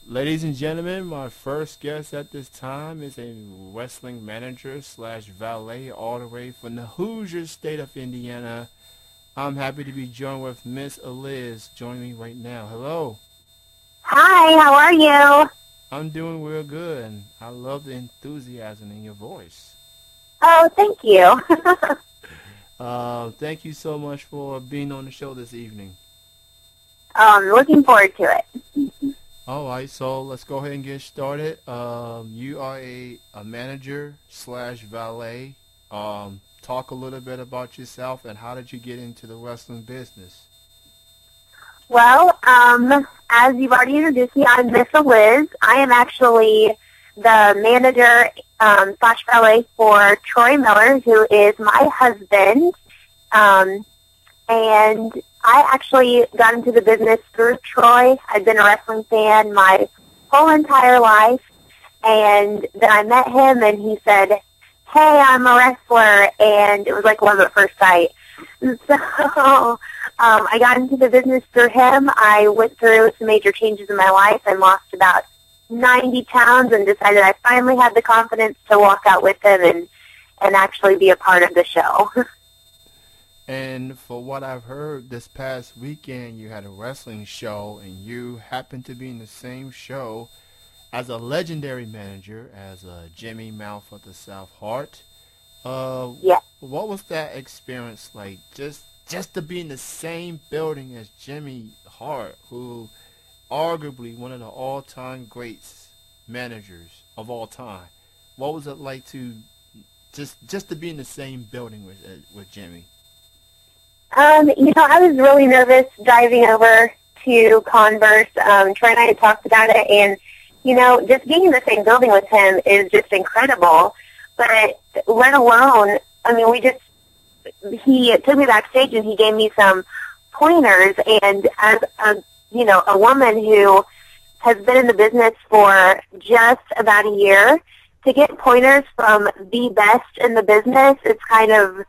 Ladies and gentlemen, my first guest at this time is a wrestling manager slash valet all the way from the Hoosier state of Indiana. I'm happy to be joined with Miss Eliz joining me right now. Hello. Hi, how are you? I'm doing real good, and I love the enthusiasm in your voice. Oh, thank you. Thank you so much for being on the show this evening. Looking forward to it. All right, so let's go ahead and get started. You are a manager slash valet. Talk a little bit about yourself and how did you get into the wrestling business? Well, as you've already introduced me, I'm Miss Eliz. I am actually the manager slash valet for Troy Miller, who is my husband. And I actually got into the business through Troy. I've been a wrestling fan my whole entire life. And then I met him, and he said, "Hey, I'm a wrestler," and it was like love at first sight. So I got into the business through him. I went through some major changes in my life and lost about 90 pounds and decided I finally had the confidence to walk out with him and actually be a part of the show. And for what I've heard, this past weekend you had a wrestling show and you happened to be in the same show as a legendary manager as Jimmy Mouth of the South Hart. Yeah. What was that experience like? Just to be in the same building as Jimmy Hart, who arguably one of the all-time greats managers of all time. What was it like to just to be in the same building with Jimmy? I was really nervous driving over to Converse. Troy and I had talked about it, and, just being in the same building with him is just incredible. But let alone, he took me backstage and he gave me some pointers, and as a woman who has been in the business for just about a year, to get pointers from the best in the business, it's kind of,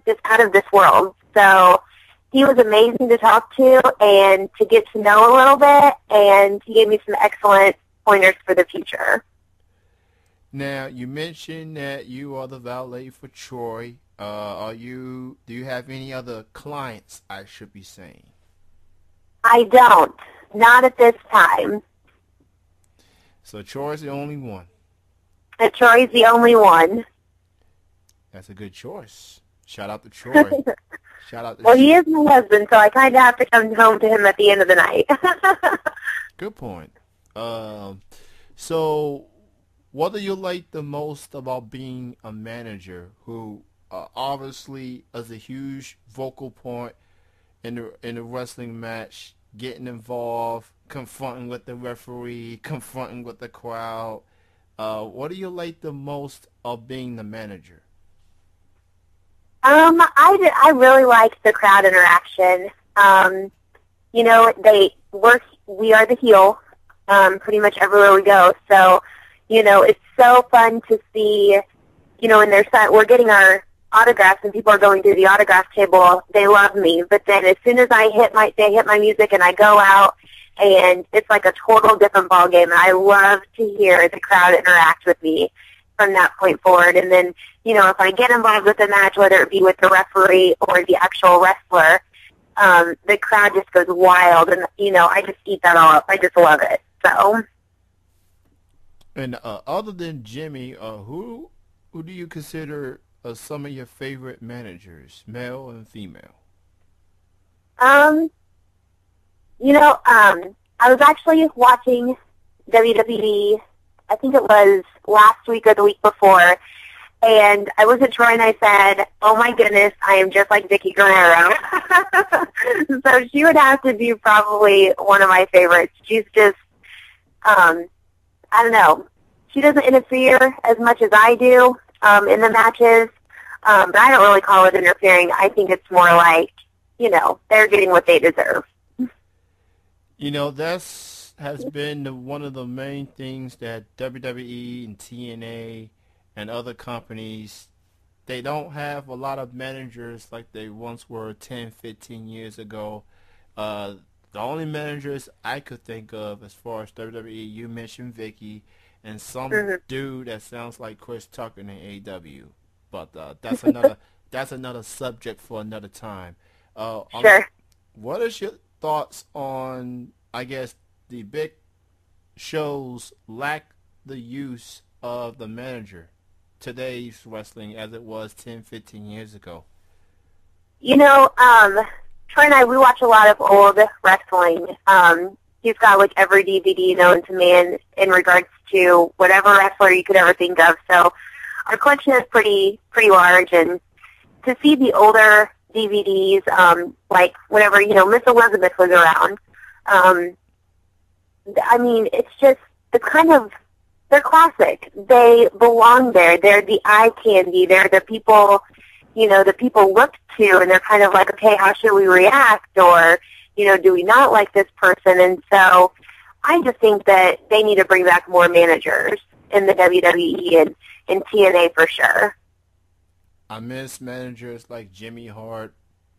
just out of this world. So he was amazing to talk to and to get to know a little bit, and he gave me some excellent pointers for the future. Now, you mentioned that you are the valet for Troy. Do you have any other clients, I should be saying? I don't. Not at this time. So Troy's the only one. Troy's the only one. That's a good choice. Shout out to Troy. Shout out to Well, he is my husband, so I kind of have to come home to him at the end of the night. Good point. So what do you like the most about being a manager who obviously is a huge vocal point in the wrestling match, getting involved, confronting with the referee, confronting with the crowd? What do you like the most of being the manager? I really like the crowd interaction. We are the heel, pretty much everywhere we go. So, it's so fun to see, when we're getting our autographs and people are going through the autograph table, they love me. But then as soon as they hit my music and I go out, and it's like a total different ball game. And I love to hear the crowd interact with me from that point forward. And then, if I get involved with a match, whether it be with the referee or the actual wrestler, the crowd just goes wild. And, I just eat that all up. I just love it. So. And other than Jimmy, who do you consider some of your favorite managers, male and female? I was actually watching WWE, I think it was last week or the week before, and I looked at Troy and I said, "Oh my goodness, I am just like Vicky Guerrero." So she would have to be probably one of my favorites. She's just, I don't know, she doesn't interfere as much as I do in the matches, but I don't really call it interfering. I think it's more like, they're getting what they deserve. That's has been one of the main things that WWE and TNA and other companies, they don't have a lot of managers like they once were 10, 15 years ago. The only managers I could think of as far as WWE, you mentioned Vicky, and some Hmm. dude that sounds like Chris Tucker in AEW. But that's another subject for another time. Sure. What is your thoughts on, I guess, the big shows lack the use of the manager today's wrestling as it was 10, 15 years ago? You know, Troy and I, we watch a lot of old wrestling. He's got like every DVD known to man in regards to whatever wrestler you could ever think of. So our collection is pretty large, and to see the older DVDs, like whenever, Miss Elizabeth was around, um, I mean, it's kind of, they're classic. They belong there. They're the eye candy. They're the people, the people look to, and they're kind of like, okay, how should we react? Or, do we not like this person? And so I just think that they need to bring back more managers in the WWE and TNA for sure. I miss managers like Jimmy Hart,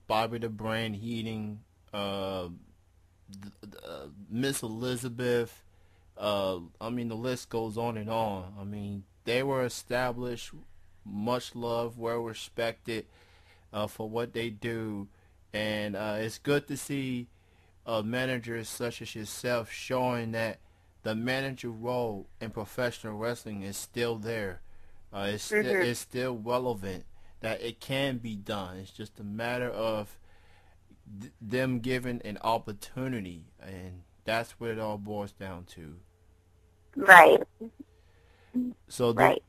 Bobby the Brain Heating, Miss Elizabeth. I mean, the list goes on and on. I mean, they were established, much loved, well respected for what they do, and it's good to see managers such as yourself showing that the manager role in professional wrestling is still there. Hmm. It's still relevant. That it can be done. It's just a matter of them given an opportunity, and that's what it all boils down to. Right, So right.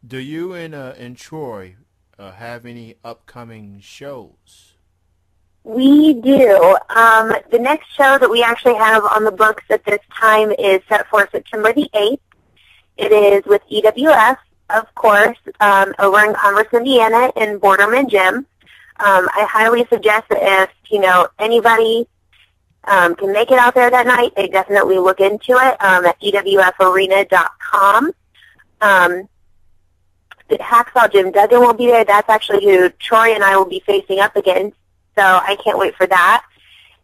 do you and Troy have any upcoming shows? We do. The next show that we actually have on the books at this time is set for September the 8th. It is with EWF, of course, over in Commerce, Indiana, in Borderman Gym. I highly suggest that if, anybody can make it out there that night, they definitely look into it at EWFarena.com. The Hacksaw Jim Duggan will be there. That's actually who Troy and I will be facing up against, so I can't wait for that.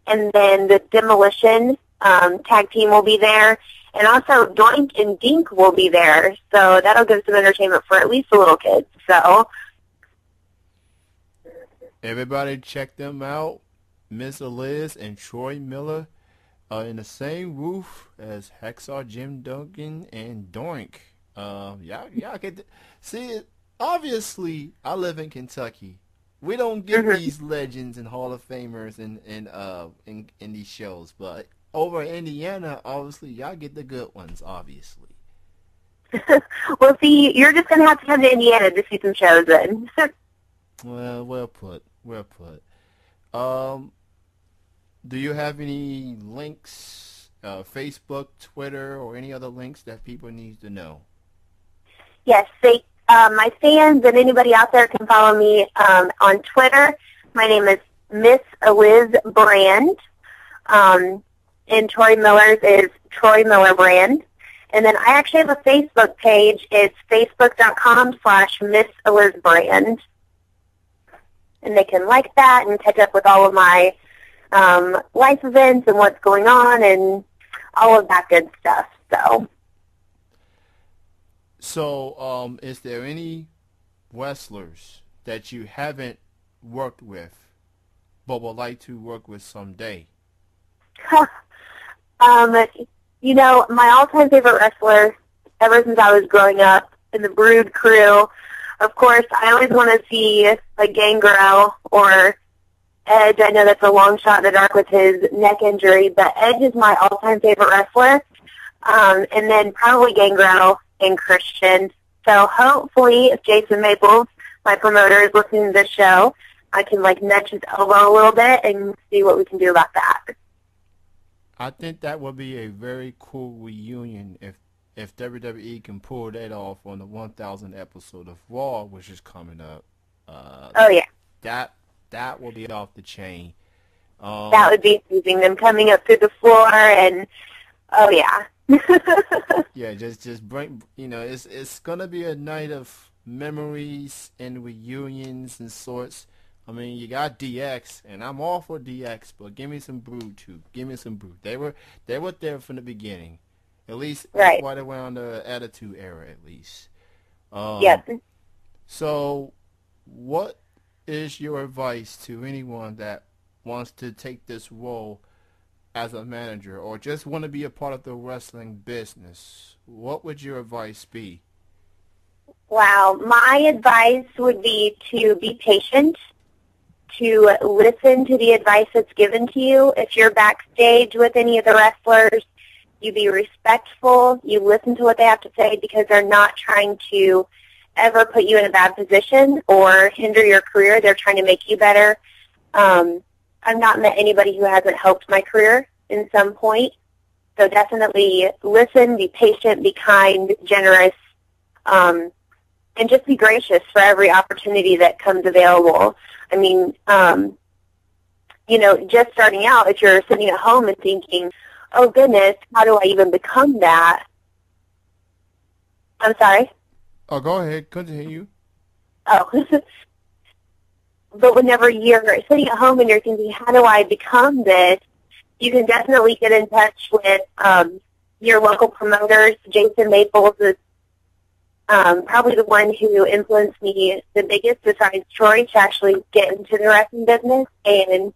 And then the Demolition tag team will be there. And also Doink and Dink will be there, so that'll give some entertainment for at least the little kids. So Everybody check them out. Miss Eliz and Troy Miller are in the same roof as Hacksaw Jim Duggan and Doink. Y'all get to see it. Obviously, I live in Kentucky. We don't get mhm. these legends and Hall of Famers in these shows, but over in Indiana, obviously, y'all get the good ones. Obviously. Well, see, you're just going to have to come to Indiana to see some shows then. Well put. Well put. Um, do you have any links, Facebook, Twitter, or any other links that people need to know? Yes, my fans and anybody out there can follow me on Twitter. My name is Miss Eliz Brand, and Troy Miller's is Troy Miller Brand. And then I actually have a Facebook page. It's facebook.com/Miss Eliz Brand. And they can like that and catch up with all of my life events and what's going on and all of that good stuff. So, is there any wrestlers that you haven't worked with but would like to work with someday? um, my all-time favorite wrestler ever since I was growing up in the Brood crew, of course, I always want to see like Gangrel or Edge. I know that's a long shot in the dark with his neck injury, but Edge is my all-time favorite wrestler. And then probably Gangrel and Christian. So hopefully, if Jason Maples, my promoter, is listening to this show, I can like nudge his elbow a little bit and see what we can do about that. I think that would be a very cool reunion if WWE can pull that off on the 1,000th episode of Raw, which is coming up. Oh yeah, That will be off the chain. that would be amazing. Them coming up through the floor and oh yeah. Yeah, just bring, it's gonna be a night of memories and reunions and sorts. I mean, you got DX, and I'm all for DX, but give me some Brood too. Give me some Brood. They were there from the beginning, at least Right. while they were on the Attitude Era, at least. Yes. So, what is your advice to anyone that wants to take this role as a manager, or just want to be a part of the wrestling business? What would your advice be? Wow. My advice would be to be patient, to listen to the advice that's given to you. If you're backstage with any of the wrestlers, you be respectful. You listen to what they have to say because they're not trying to ever put you in a bad position or hinder your career. They're trying to make you better. I've not met anybody who hasn't helped my career in some point. So definitely listen, be patient, be kind, generous, and just be gracious for every opportunity that comes available. I mean, just starting out, if you're sitting at home and thinking, oh, goodness, how do I even become that? I'm sorry? Oh, go ahead. Continue. Oh. But whenever you're sitting at home and you're thinking, how do I become this, you can definitely get in touch with your local promoters. Jason Maples is probably the one who influenced me the biggest besides Troy to actually get into the wrestling business and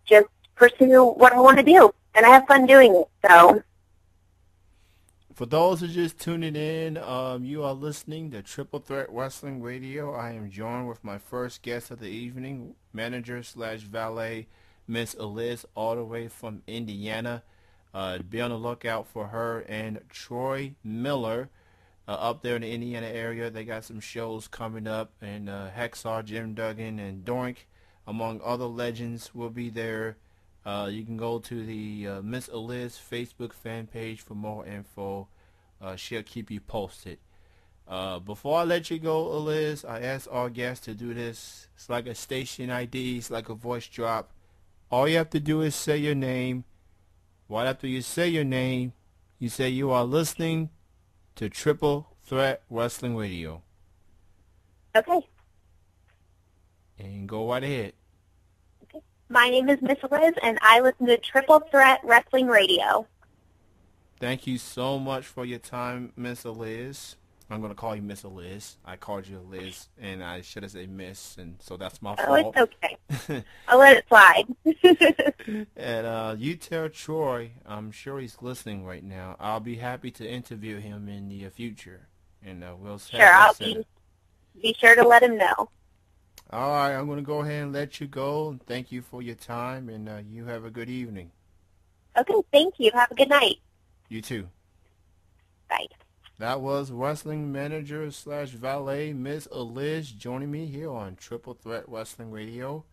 just pursue what I want to do. And I have fun doing it. So, for those who just tuning in, you are listening to Triple Threat Wrestling Radio. I am joined with my first guest of the evening, manager/valet, Miss Eliz, all the way from Indiana. Be on the lookout for her and Troy Miller up there in the Indiana area. They got some shows coming up, and Hexar, Jim Duggan, and Doink, among other legends, will be there. You can go to the Miss Eliz Facebook fan page for more info. She'll keep you posted. Before I let you go, Eliz, I ask all guests to do this. It's like a station ID. It's like a voice drop. All you have to do is say your name. Right after you say your name, you say you are listening to Triple Threat Wrestling Radio. okay. And go right ahead. My name is Miss Eliz, and I listen to Triple Threat Wrestling Radio. Thank you so much for your time, Miss Eliz. I'm going to call you Miss Eliz. I called you Eliz, and I should have said Miss, and so that's my fault. Oh, it's okay. I'll let it slide. And you tell Troy, I'm sure he's listening right now, I'll be happy to interview him in the future. And we'll Sure, I'll be sure to let him know. All right, I'm going to go ahead and let you go. Thank you for your time, and you have a good evening. Okay, thank you. Have a good night. You too. Bye. That was wrestling manager/valet Miss Eliz joining me here on Triple Threat Wrestling Radio.